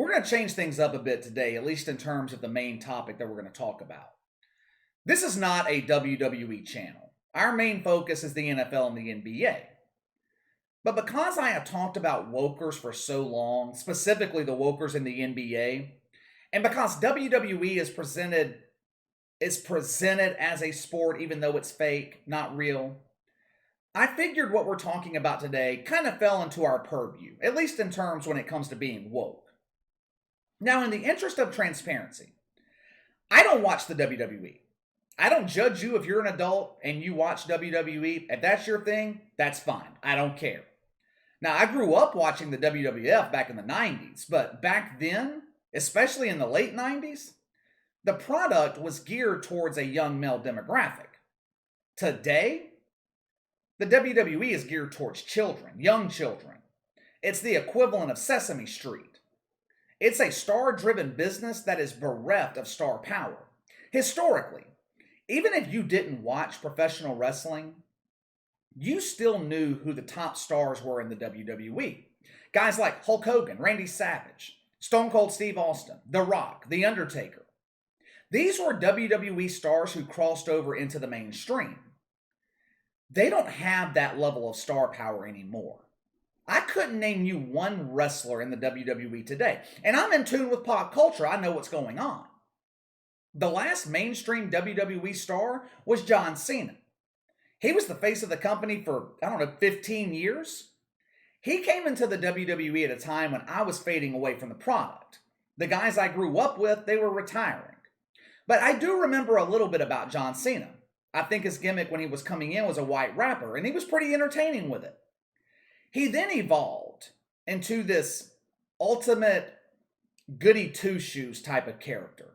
We're going to change things up a bit today, at least in terms of the main topic that we're going to talk about. This is not a WWE channel. Our main focus is the NFL and the NBA. But because I have talked about wokers for so long, specifically the wokers in the NBA, and because WWE is presented as a sport even though it's fake, not real, I figured what we're talking about today kind of fell into our purview, at least in terms when it comes to being woke. Now, in the interest of transparency, I don't watch the WWE. I don't judge you if you're an adult and you watch WWE. If that's your thing, that's fine. I don't care. Now, I grew up watching the WWF back in the 90s, but back then, especially in the late 90s, the product was geared towards a young male demographic. Today, the WWE is geared towards children, young children. It's the equivalent of Sesame Street. It's a star-driven business that is bereft of star power. Historically, even if you didn't watch professional wrestling, you still knew who the top stars were in the WWE. Guys like Hulk Hogan, Randy Savage, Stone Cold Steve Austin, The Rock, The Undertaker. These were WWE stars who crossed over into the mainstream. They don't have that level of star power anymore. I couldn't name you one wrestler in the WWE today. And I'm in tune with pop culture. I know what's going on. The last mainstream WWE star was John Cena. He was the face of the company for, 15 years. He came into the WWE at a time when I was fading away from the product. The guys I grew up with, they were retiring. But I do remember a little bit about John Cena. I think his gimmick when he was coming in was a white rapper, and he was pretty entertaining with it. He then evolved into this ultimate goody two-shoes type of character.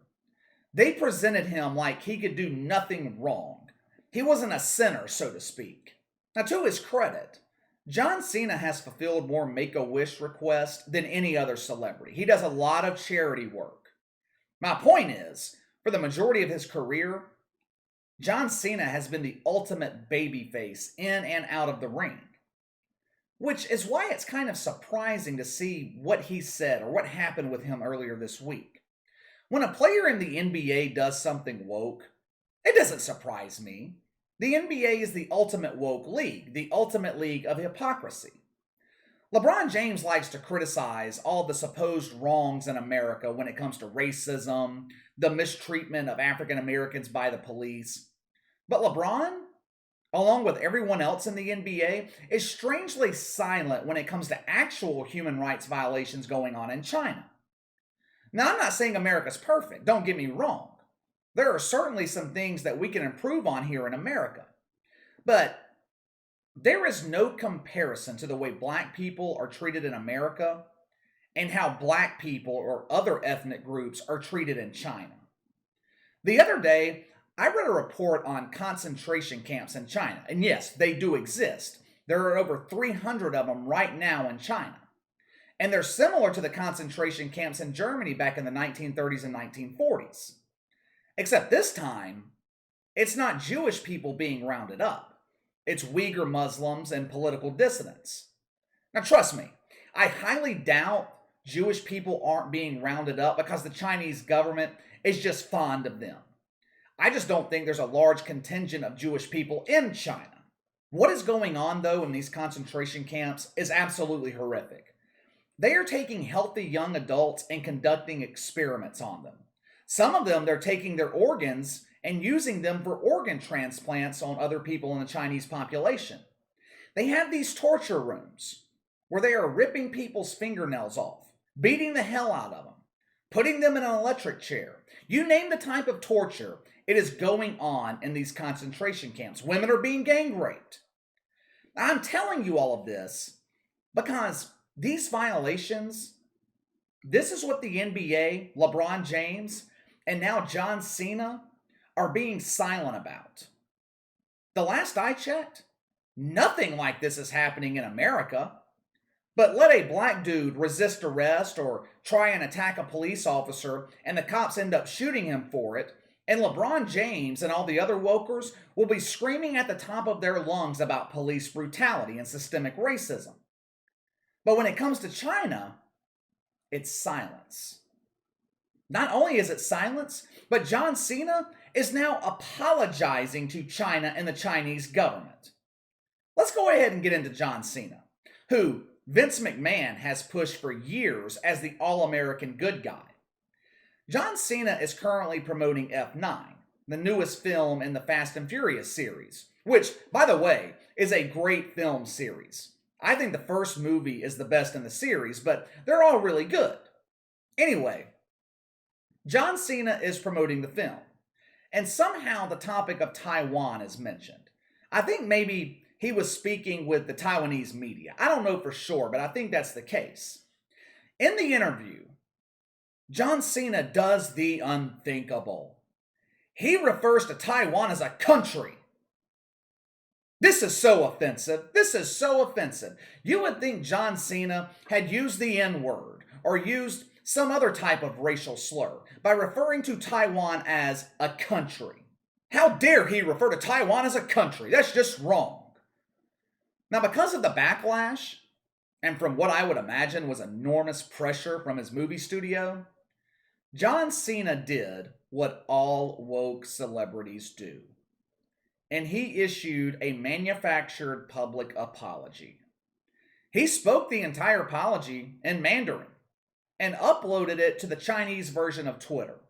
They presented him like he could do nothing wrong. He wasn't a sinner, so to speak. Now, to his credit, John Cena has fulfilled more Make-A-Wish requests than any other celebrity. He does a lot of charity work. My point is, for the majority of his career, John Cena has been the ultimate babyface in and out of the ring. Which is why it's kind of surprising to see what he said or what happened with him earlier this week. When a player in the NBA does something woke, it doesn't surprise me. The NBA is the ultimate woke league, the ultimate league of hypocrisy. LeBron James likes to criticize all the supposed wrongs in America when it comes to racism, the mistreatment of African Americans by the police. But LeBron, along with everyone else in the NBA, is strangely silent when it comes to actual human rights violations going on in China. Now, I'm not saying America's perfect, don't get me wrong. There are certainly some things that we can improve on here in America. But there is no comparison to the way black people are treated in America and how black people or other ethnic groups are treated in China. The other day, I read a report on concentration camps in China, and yes, they do exist. There are over 300 of them right now in China. And they're similar to the concentration camps in Germany back in the 1930s and 1940s. Except this time, it's not Jewish people being rounded up. It's Uyghur Muslims and political dissidents. Now trust me, I highly doubt Jewish people aren't being rounded up because the Chinese government is just fond of them. I just don't think there's a large contingent of Jewish people in China. What is going on, though, in these concentration camps is absolutely horrific. They are taking healthy young adults and conducting experiments on them. Some of them, they're taking their organs and using them for organ transplants on other people in the Chinese population. They have these torture rooms where they are ripping people's fingernails off, beating the hell out of them, putting them in an electric chair. You name the type of torture, it is going on in these concentration camps. Women are being gang raped. I'm telling you all of this because these violations, this is what the NBA, LeBron James, and now John Cena are being silent about. The last I checked, nothing like this is happening in America. But let a black dude resist arrest or try and attack a police officer and the cops end up shooting him for it, and LeBron James and all the other wokers will be screaming at the top of their lungs about police brutality and systemic racism. But when it comes to China, It's silence. Not only is it silence, but John Cena is now apologizing to China and the Chinese government. Let's go ahead and get into John Cena, who Vince McMahon has pushed for years as the all-American good guy. John Cena is currently promoting F9, the newest film in the Fast and Furious series, which, by the way, is a great film series. I think the first movie is the best in the series, but they're all really good. Anyway, John Cena is promoting the film, and somehow the topic of Taiwan is mentioned. I think maybe he was speaking with the Taiwanese media. I don't know for sure, but I think that's the case. In the interview, John Cena does the unthinkable. He refers to Taiwan as a country. This is so offensive. This is so offensive. You would think John Cena had used the N-word or used some other type of racial slur by referring to Taiwan as a country. How dare he refer to Taiwan as a country? That's just wrong. Now, because of the backlash, and from what I would imagine was enormous pressure from his movie studio, John Cena did what all woke celebrities do. And he issued a manufactured public apology. He spoke the entire apology in Mandarin and uploaded it to the Chinese version of Twitter.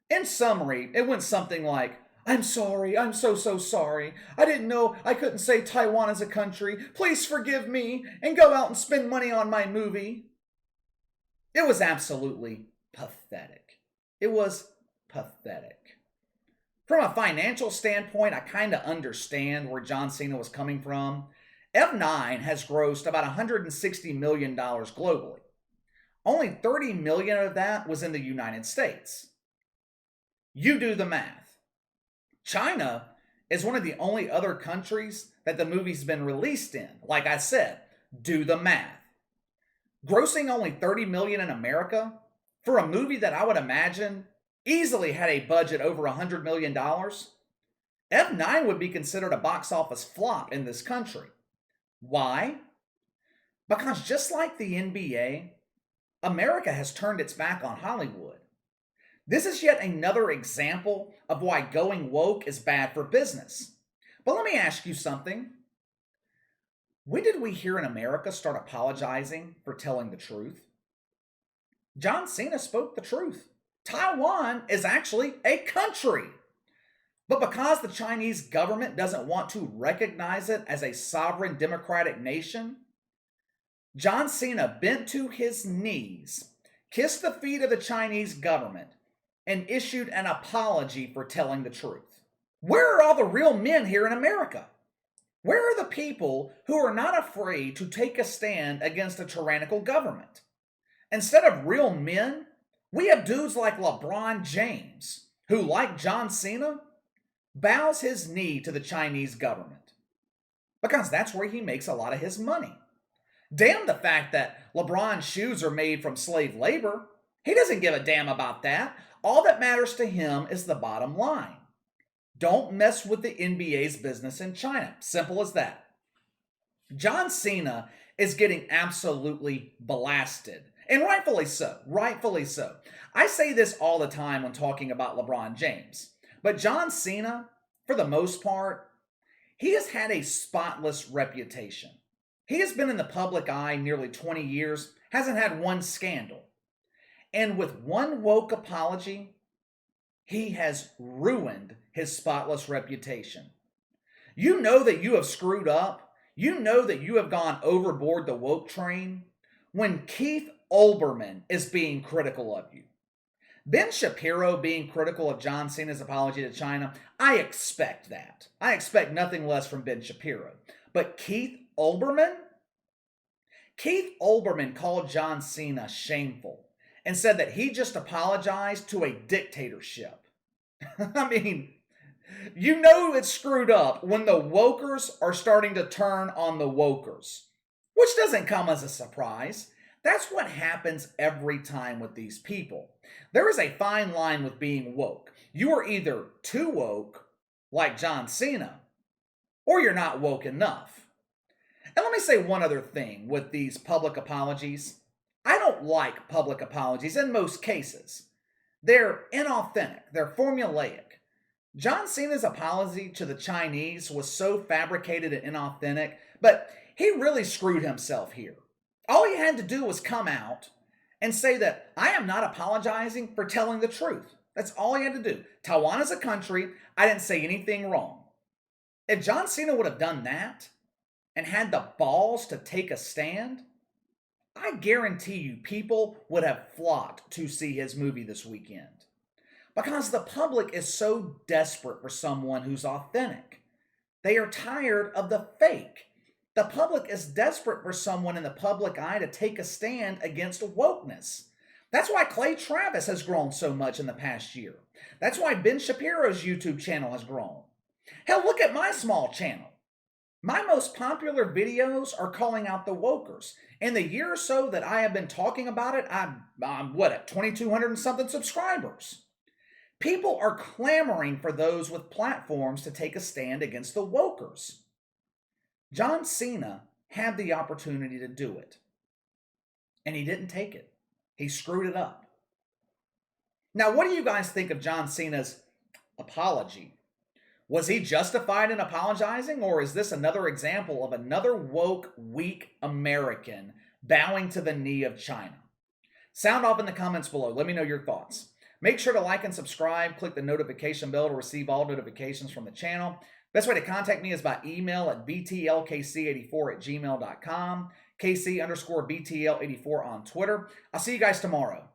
In summary, it went something like, "I'm sorry, I'm so sorry. I didn't know I couldn't say Taiwan as a country. Please forgive me and go out and spend money on my movie." It was absolutely pathetic. It was pathetic. From a financial standpoint, I kind of understand where John Cena was coming from. F9 has grossed about $160 million globally. Only $30 million of that was in the United States. You do the math. China is one of the only other countries that the movie's been released in. Like I said, do the math. Grossing only $30 million in America for a movie that I would imagine easily had a budget over $100 million, F9 would be considered a box office flop in this country. Why? Because just like the NBA, America has turned its back on Hollywood. This is yet another example of why going woke is bad for business. But let me ask you something. When did we here in America start apologizing for telling the truth? John Cena spoke the truth. Taiwan is actually a country. But because the Chinese government doesn't want to recognize it as a sovereign democratic nation, John Cena bent to his knees, kissed the feet of the Chinese government, and issued an apology for telling the truth. Where are all the real men here in America? Where are the people who are not afraid to take a stand against a tyrannical government? Instead of real men, we have dudes like LeBron James, who, like John Cena, bows his knee to the Chinese government. Because that's where he makes a lot of his money. Damn the fact that LeBron's shoes are made from slave labor. He doesn't give a damn about that. All that matters to him is the bottom line. Don't mess with the NBA's business in China. Simple as that. John Cena is getting absolutely blasted. And rightfully so. Rightfully so. I say this all the time when talking about LeBron James. But John Cena, for the most part, he has had a spotless reputation. He has been in the public eye nearly 20 years, hasn't had one scandal. And with one woke apology, he has ruined his spotless reputation. You know that you have screwed up. You know that you have gone overboard the woke train when Keith Olbermann is being critical of you. Ben Shapiro being critical of John Cena's apology to China, I expect that. I expect nothing less from Ben Shapiro. But Keith Olbermann? Keith Olbermann called John Cena shameful and said that he just apologized to a dictatorship. I mean, you know it's screwed up when the wokers are starting to turn on the wokers, which doesn't come as a surprise. That's what happens every time with these people. There is a fine line with being woke. You are either too woke, like John Cena, or you're not woke enough. And let me say one other thing with these public apologies. I don't don't like public apologies in most cases. They're inauthentic, they're formulaic. John Cena's apology to the Chinese was so fabricated and inauthentic, but he really screwed himself here. All he had to do was come out and say that I am not apologizing for telling the truth. That's all he had to do. Taiwan is a country. I didn't say anything wrong. If John Cena would have done that and had the balls to take a stand, I guarantee you people would have flocked to see his movie this weekend. Because the public is so desperate for someone who's authentic. They are tired of the fake. The public is desperate for someone in the public eye to take a stand against wokeness. That's why Clay Travis has grown so much in the past year. That's why Ben Shapiro's YouTube channel has grown. Hell, look at my small channel. My most popular videos are calling out the wokers. In the year or so that I have been talking about it, I'm at 2,200 and something subscribers. People are clamoring for those with platforms to take a stand against the wokers. John Cena had the opportunity to do it, and he didn't take it. He screwed it up. Now, what do you guys think of John Cena's apology? Was he justified in apologizing, or is this another example of another woke, weak American bowing to the knee of China? Sound off in the comments below. Let me know your thoughts. Make sure to like and subscribe. Click the notification bell to receive all notifications from the channel. Best way to contact me is by email at btlkc84@gmail.com, KC_BTL84 on Twitter. I'll see you guys tomorrow.